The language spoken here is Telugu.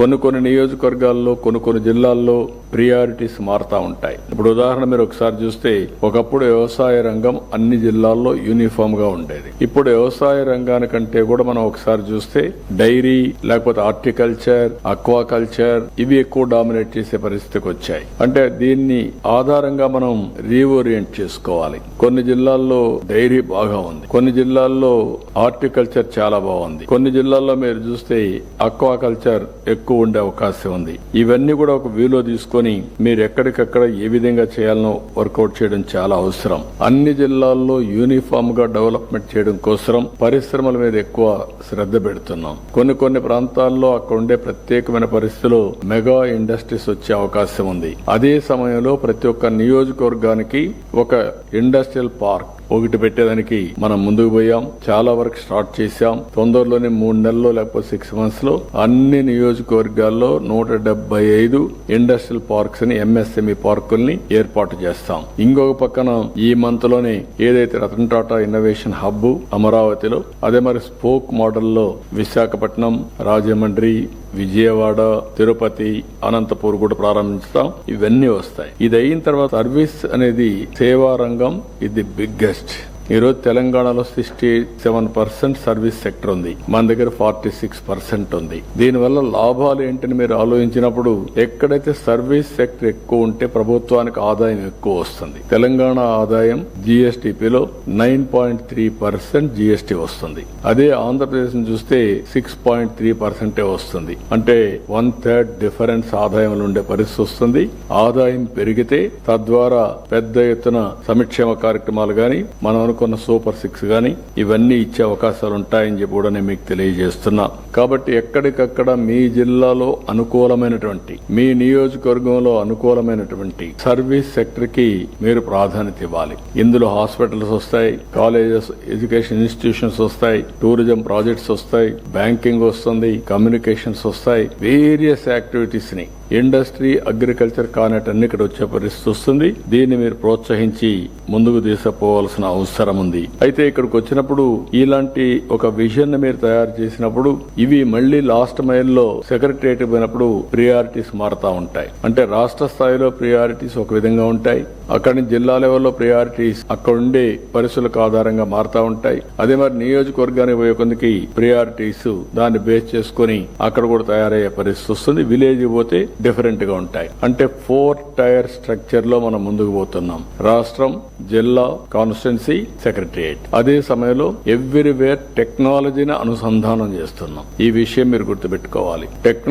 కొన్ని నియోజకవర్గాల్లో కొన్ని జిల్లాల్లో ప్రియారిటీస్ మారుతా ఉంటాయి. ఇప్పుడు ఉదాహరణ మీరు ఒకసారి చూస్తే ఒకప్పుడు వ్యవసాయ రంగం అన్ని జిల్లాల్లో యూనిఫామ్ గా ఉండేది. ఇప్పుడు వ్యవసాయ రంగానికంటే కూడా మనం ఒకసారి చూస్తే డైరీ లేకపోతే హార్టికల్చర్, అక్వాకల్చర్ ఇవి ఎక్కువ డామినేట్ చేసే పరిస్థితికి వచ్చాయి. అంటే దీన్ని ఆధారంగా మనం రీఓరియంట్ చేసుకోవాలి. కొన్ని జిల్లాల్లో డైరీ బాగా ఉంది, కొన్ని జిల్లాల్లో హార్టికల్చర్ చాలా బాగుంది, కొన్ని జిల్లాల్లో మీరు చూస్తే అక్వాకల్చర్ ఎక్కువ ఉండే అవకాశం ఉంది. ఇవన్నీ కూడా ఒక వ్యూలో తీసుకొని మీరు ఎక్కడికక్కడ ఏ విధంగా చేయాలనో వర్కౌట్ చేయడం చాలా అవసరం. అన్ని జిల్లాల్లో యూనిఫామ్ గా డెవలప్మెంట్ చేయడం కోసం పరిశ్రమల మీద ఎక్కువ శ్రద్ధ పెడుతున్నాం. కొన్ని ప్రాంతాల్లో అక్కడ ఉండే ప్రత్యేకమైన పరిస్థితుల్లో మెగా ఇండస్ట్రీస్ వచ్చే అవకాశం ఉంది. అదే సమయంలో ప్రతి ఒక్క నియోజకవర్గానికి ఒక ఇండస్ట్రియల్ పార్క్ ఒకటి పెట్టేదానికి మనం ముందుకు పోయాం. చాలా వరకు స్టార్ట్ చేశాం. తొందరలోనే 3 నెలల్లో లేకపోతే 6 months లో అన్ని నియోజకవర్గాల్లో 175 ఇండస్ట్రియల్ పార్క్స్ ని, ఎంఎస్ఎంఈ పార్కుల్ని ఏర్పాటు చేస్తాం. ఇంకొక పక్కన ఈ మంత్ లోనే ఏదైతే రతన్ టాటా ఇన్నోవేషన్ హబ్ అమరావతిలో, అదే మరి స్పోక్ మోడల్లో విశాఖపట్నం, రాజమండ్రి, విజయవాడ, తిరుపతి, అనంతపూర్ కూడా ప్రారంభించుతాం. ఇవన్నీ వస్తాయి. ఇది అయిన తర్వాత సర్వీస్ అనేది సేవా రంగం ఇది బిగ్గెస్ట్. ఈరోజు తెలంగాణలో 67% సర్వీస్ సెక్టర్ ఉంది, మన దగ్గర 46% ఉంది. దీనివల్ల లాభాలు ఏంటని మీరు ఆలోచించినప్పుడు ఎక్కడైతే సర్వీస్ సెక్టర్ ఎక్కువ ఉంటే ప్రభుత్వానికి ఆదాయం ఎక్కువ వస్తుంది. తెలంగాణ ఆదాయం జీఎస్టీపీలో 9.3% జీఎస్టీ వస్తుంది. అదే ఆంధ్రప్రదేశ్ చూస్తే 6.3% వస్తుంది. అంటే 1/3 డిఫరెన్స్ ఆదాయంలో ఉండే పరిస్థితి వస్తుంది. ఆదాయం పెరిగితే తద్వారా పెద్ద ఎత్తున సంక్షేమ కార్యక్రమాలు గాని మనం అనుకున్న సూపర్ 6 గాని ఇవన్నీ ఇచ్చే అవకాశాలు ఉంటాయని చెప్పి కూడా నేను మీకు తెలియజేస్తున్నా. కాబట్టి ఎక్కడికక్కడ మీ జిల్లాలో అనుకూలమైనటువంటి, మీ నియోజకవర్గంలో అనుకూలమైనటువంటి సర్వీస్ సెక్టర్ కి మీరు ప్రాధాన్యత ఇవ్వాలి. ఇందులో హాస్పిటల్స్ వస్తాయి, కాలేజెస్, ఎడ్యుకేషన్ ఇన్స్టిట్యూషన్స్ వస్తాయి, టూరిజం ప్రాజెక్ట్స్ వస్తాయి, బ్యాంకింగ్ వస్తుంది, కమ్యూనికేషన్స్ వస్తాయి. వేరియస్ యాక్టివిటీస్ ని ఇండస్ట్రీ, అగ్రికల్చర్ కానటన్ని ఇక్కడ వచ్చే పరిస్థితి వస్తుంది. దీన్ని మీరు ప్రోత్సహించి ముందుకు తీసుకుపోవాల్సిన అవసరం ఉంది. అయితే ఇక్కడికి వచ్చినప్పుడు ఇలాంటి ఒక విజన్ మీరు తయారు చేసినప్పుడు ఇవి మళ్లీ లాస్ట్ మైల్ లో సెక్రటరియట్ పోయినప్పుడు ప్రియారిటీస్ మారుతా ఉంటాయి. అంటే రాష్ట్ర స్థాయిలో ప్రియారిటీస్ ఒక విధంగా ఉంటాయి, అక్కడి నుంచి జిల్లా లెవెల్లో ప్రియారిటీస్ అక్కడ ఉండే పరిస్థితులకు ఆధారంగా మారుతా ఉంటాయి. అదే మరి నియోజకవర్గానికి పోయే కొందికి ప్రియారిటీస్ దాన్ని బేస్ చేసుకుని అక్కడ కూడా తయారయ్యే పరిస్థితి వస్తుంది. విలేజ్ పోతే డిఫరెంట్ గా ఉంటాయి. అంటే 4 టైర్ స్ట్రక్చర్ లో మనం ముందుకు పోతున్నాం. రాష్ట్రం, జిల్లా, కాన్స్టిట్యున్సీ, సెక్రటరియట్. అదే సమయంలో ఎవ్రీవేర్ టెక్నాలజీని అనుసంధానం చేస్తున్నాం. ఈ విషయం మీరు గుర్తుపెట్టుకోవాలి. టెక్నాలజీ